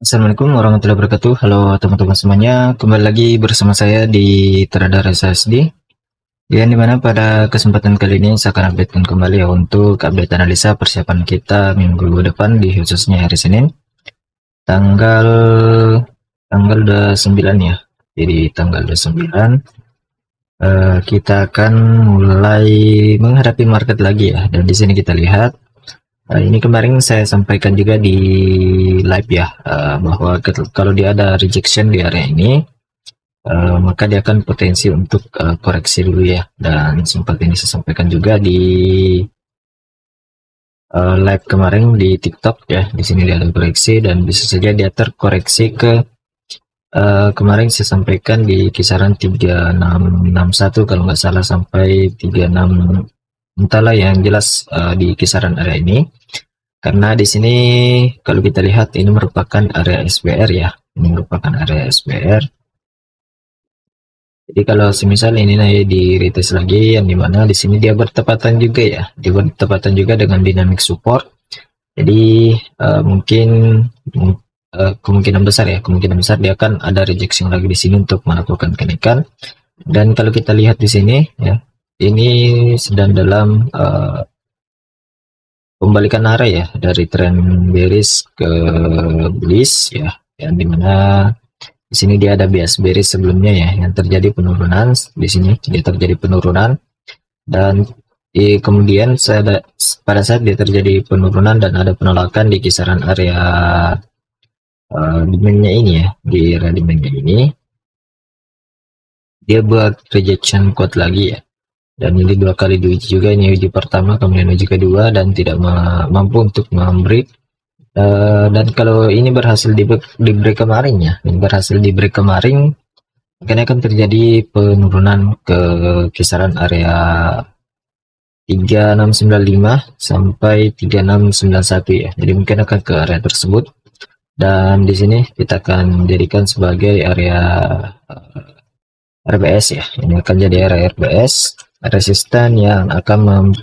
Assalamualaikum warahmatullahi wabarakatuh. Halo teman-teman semuanya, kembali lagi bersama saya di Tradar SSD. Yang dimana pada kesempatan kali ini saya akan updatekan kembali ya untuk update analisa persiapan kita minggu depan di khususnya hari Senin, tanggal tanggal 29 ya. Jadi tanggal 29 kita akan mulai menghadapi market lagi ya. Dan di sini kita lihat ini kemarin saya sampaikan juga di live ya, bahwa kalau dia ada rejection di area ini, maka dia akan potensi untuk koreksi dulu ya. Dan sempat ini saya sampaikan juga di live kemarin di TikTok ya. Di sini dia ada koreksi dan bisa saja dia terkoreksi ke kemarin saya sampaikan di kisaran 3661 kalau nggak salah sampai 36, entahlah, yang jelas di kisaran area ini. Karena di sini kalau kita lihat ini merupakan area SBR ya. Ini merupakan area SBR. Jadi kalau semisal ini naik di retest lagi, yang dimana di sini dia bertepatan juga ya, dia bertepatan juga dengan dynamic support. Jadi mungkin kemungkinan besar ya, kemungkinan besar dia akan ada rejection lagi di sini untuk melakukan kenaikan. Dan kalau kita lihat di sini ya, ini sedang dalam pembalikan arah ya dari tren bearish ke bullish ya, yang dimana di sini dia ada bias bearish sebelumnya ya, yang terjadi penurunan. Di sini dia terjadi penurunan dan kemudian pada saat dia terjadi penurunan dan ada penolakan di kisaran area demandnya ini ya, di area demandnya ini dia buat rejection quote lagi ya. Dan ini dua kali diuji juga, ini uji pertama kemudian uji kedua dan tidak mampu untuk membreak. Dan kalau ini berhasil di break kemarin ya, ini berhasil di break kemarin, akhirnya akan terjadi penurunan ke kisaran area 3695 sampai 3691 ya. Jadi mungkin akan ke area tersebut. Dan di sini kita akan jadikan sebagai area RBS ya. Ini akan jadi area RBS, resisten yang akan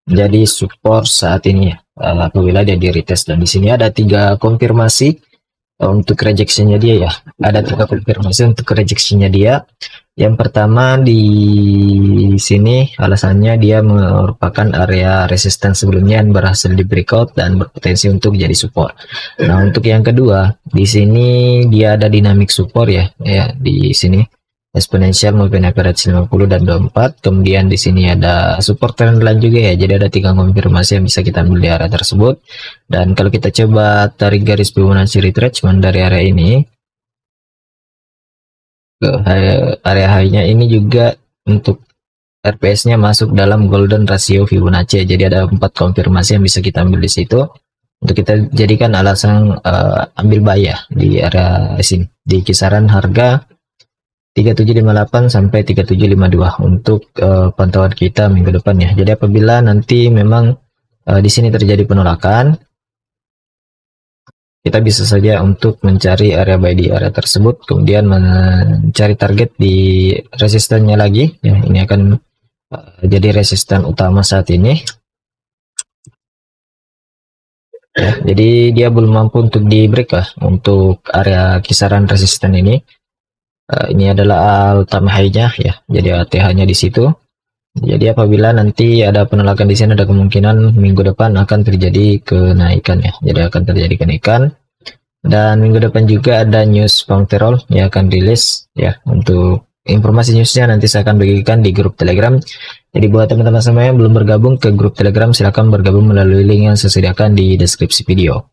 menjadi support saat ini ya, apabila dia di retest. Dan di sini ada 3 konfirmasi untuk rejectionnya dia ya. Ada 3 konfirmasi untuk rejectionnya dia. Yang pertama di sini alasannya dia merupakan area resisten sebelumnya yang berhasil di breakout dan berpotensi untuk jadi support. Nah, untuk yang kedua di sini dia ada dynamic support ya, di sini exponential moving average 50 dan 24. Kemudian di sini ada support trendline juga ya. Jadi ada 3 konfirmasi yang bisa kita ambil di area tersebut. Dan kalau kita coba tarik garis Fibonacci retracement dari area ini ke area high-nya, ini juga untuk RPS-nya masuk dalam golden ratio Fibonacci. Jadi ada 4 konfirmasi yang bisa kita ambil di situ untuk kita jadikan alasan ambil buy ya di area sini di kisaran harga 3758 sampai 3752 untuk pantauan kita minggu depan ya. Jadi apabila nanti memang di sini terjadi penolakan, kita bisa saja untuk mencari area buy di area tersebut, kemudian mencari target di resistennya lagi ya. Ini akan jadi resisten utama saat ini ya. Jadi dia belum mampu untuk di break lah untuk area kisaran resisten ini. Ini adalah all-time high-nya ya. Jadi ATH-nya di situ. Jadi apabila nanti ada penolakan di sini, ada kemungkinan minggu depan akan terjadi kenaikan ya. Jadi akan terjadi kenaikan. Dan minggu depan juga ada news Pangterol yang akan rilis ya. Untuk informasi newsnya nanti saya akan bagikan di grup Telegram. Jadi buat teman-teman semua yang belum bergabung ke grup Telegram, silahkan bergabung melalui link yang saya sediakan di deskripsi video.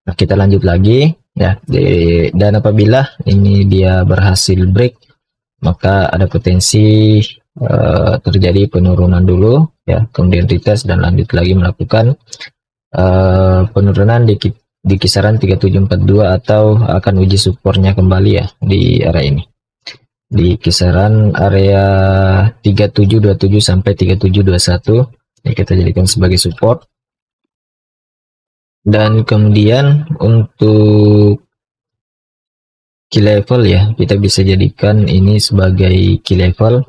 Nah, kita lanjut lagi ya. Dan apabila ini dia berhasil break, maka ada potensi terjadi penurunan dulu ya, kemudian retest dan lanjut lagi melakukan penurunan di kisaran 3742 atau akan uji supportnya kembali ya di area ini, di kisaran area 3727 sampai 3721 ya, kita jadikan sebagai support. Dan kemudian untuk key level ya, kita bisa jadikan ini sebagai key level.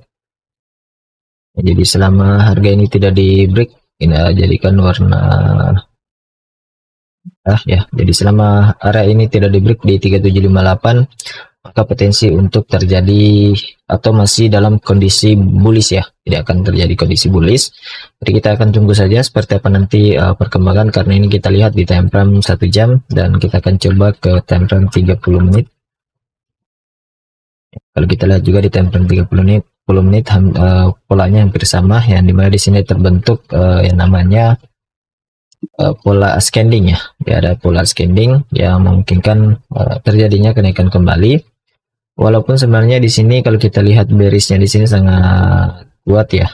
Jadi selama harga ini tidak di break, kita jadikan warna ya. Jadi selama area ini tidak di break di 3758, maka potensi untuk terjadi atau masih dalam kondisi bullish ya, tidak akan terjadi kondisi bullish. Jadi kita akan tunggu saja seperti apa nanti perkembangan, karena ini kita lihat di time frame 1 jam dan kita akan coba ke time frame 30 menit. Kalau kita lihat juga di time frame 30 menit polanya hampir sama, yang dimana di sini terbentuk yang namanya pola ascending ya. Ada pola ascending yang memungkinkan terjadinya kenaikan kembali. Walaupun sebenarnya di sini kalau kita lihat bearishnya di sini sangat kuat ya,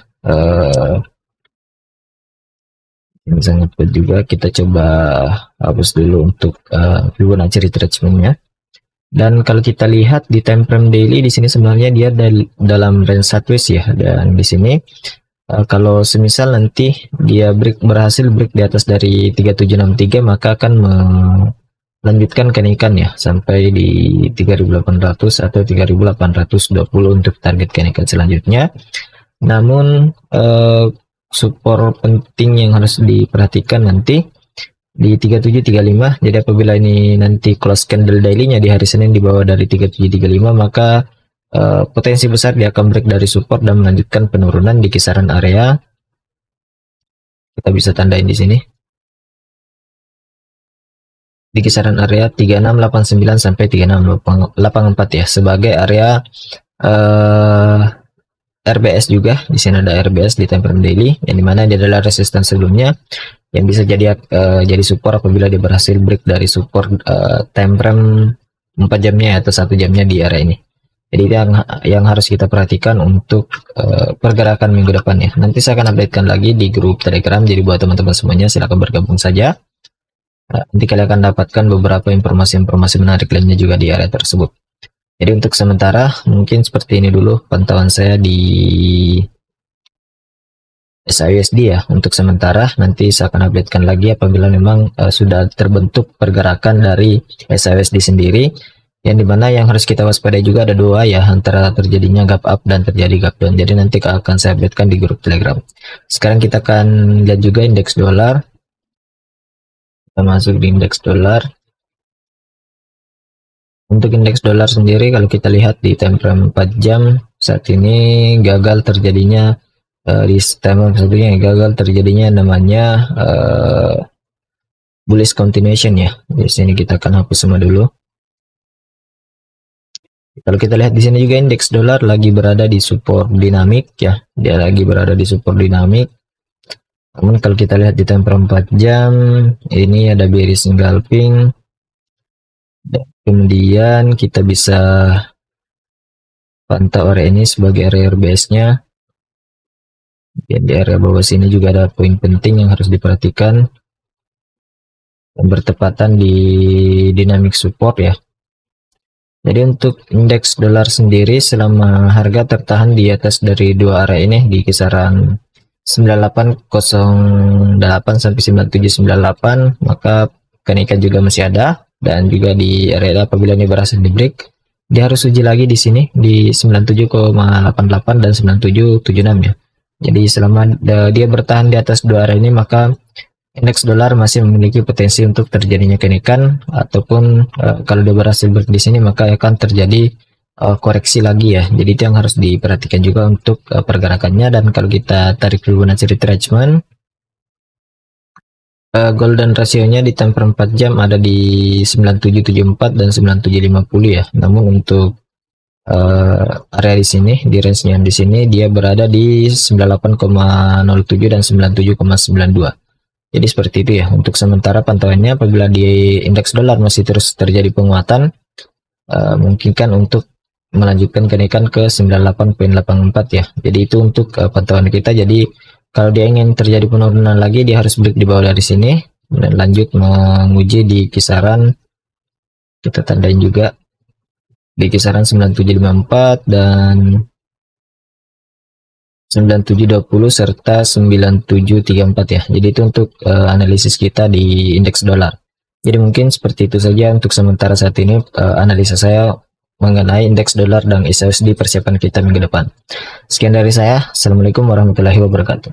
ini sangat kuat juga. Kita coba hapus dulu untuk Fibonacci retracement-nya. Dan kalau kita lihat di time frame daily di sini sebenarnya dia dalam range sideways ya, dan di sini kalau semisal nanti dia berhasil break di atas dari 3763, maka akan lanjutkan kenaikan ya sampai di 3800 atau 3820 untuk target kenaikan selanjutnya. Namun support penting yang harus diperhatikan nanti di 3735. Jadi apabila ini nanti close candle daily-nya di hari Senin di bawah dari 3735, maka potensi besar dia akan break dari support dan melanjutkan penurunan di kisaran area, kita bisa tandain di sini, di kisaran area 3689 sampai 3684 ya, sebagai area RBS juga. Di sini ada RBS di time frame daily, yang dimana dia adalah resistance sebelumnya yang bisa jadi support apabila dia berhasil break dari support time frame 4 jamnya atau 1 jamnya di area ini. Jadi itu yang harus kita perhatikan untuk pergerakan minggu depan ya. Nanti saya akan updatekan lagi di grup Telegram, jadi buat teman-teman semuanya silahkan bergabung saja. Nanti kalian akan dapatkan beberapa informasi-informasi menarik lainnya juga di area tersebut. Jadi untuk sementara mungkin seperti ini dulu pantauan saya di SAUSD ya. Untuk sementara nanti saya akan updatekan lagi apabila memang sudah terbentuk pergerakan dari SAUSD sendiri, yang dimana yang harus kita waspadai juga ada dua ya, antara terjadinya gap up dan terjadi gap down. Jadi nanti akan saya updatekan di grup Telegram. Sekarang kita akan lihat juga indeks dolar. Kita masuk di indeks dolar. Untuk indeks dolar sendiri kalau kita lihat di time frame 4 jam saat ini gagal terjadinya di time frame satunya gagal terjadinya namanya bullish continuation ya. Di sini kita akan hapus semua dulu. Kalau kita lihat di sini juga indeks dolar lagi berada di support dinamik ya, dia lagi berada di support dinamik. Namun kalau kita lihat di time frame 4 jam ini ada bearish engulfing, dan kemudian kita bisa pantau area ini sebagai area RBS-nya. Di area bawah sini juga ada poin penting yang harus diperhatikan dan bertepatan di dynamic support ya. Jadi untuk indeks dolar sendiri selama harga tertahan di atas dari dua area ini di kisaran 9808 sampai 9798, maka kenaikan juga masih ada. Dan juga di area apabila ini berhasil di break, dia harus uji lagi di sini di 97,88 dan 9776 ya. Jadi selama dia bertahan di atas dua area ini, maka indeks dolar masih memiliki potensi untuk terjadinya kenaikan, ataupun kalau dia berhasil break di sini maka akan terjadi koreksi lagi ya. Jadi itu yang harus diperhatikan juga untuk pergerakannya. Dan kalau kita tarik Fibonacci retracement, golden rasionya di time frame 4 jam ada di 9774 dan 9750 ya. Namun untuk area di sini, di range-nya di sini dia berada di 98,07 dan 97,92. Jadi seperti itu ya untuk sementara pantauannya. Apabila di indeks dolar masih terus terjadi penguatan, memungkinkan untuk melanjutkan kenaikan ke 98,84 ya. Jadi itu untuk pantauan kita. Jadi kalau dia ingin terjadi penurunan lagi, dia harus break di bawah dari sini dan lanjut menguji di kisaran, kita tandain juga di kisaran 9754 dan 9720 serta 9734 ya. Jadi itu untuk analisis kita di indeks dolar. Jadi mungkin seperti itu saja untuk sementara saat ini analisa saya mengenai indeks dolar dan ISG persiapan kita minggu depan. Sekian dari saya. Assalamualaikum warahmatullahi wabarakatuh.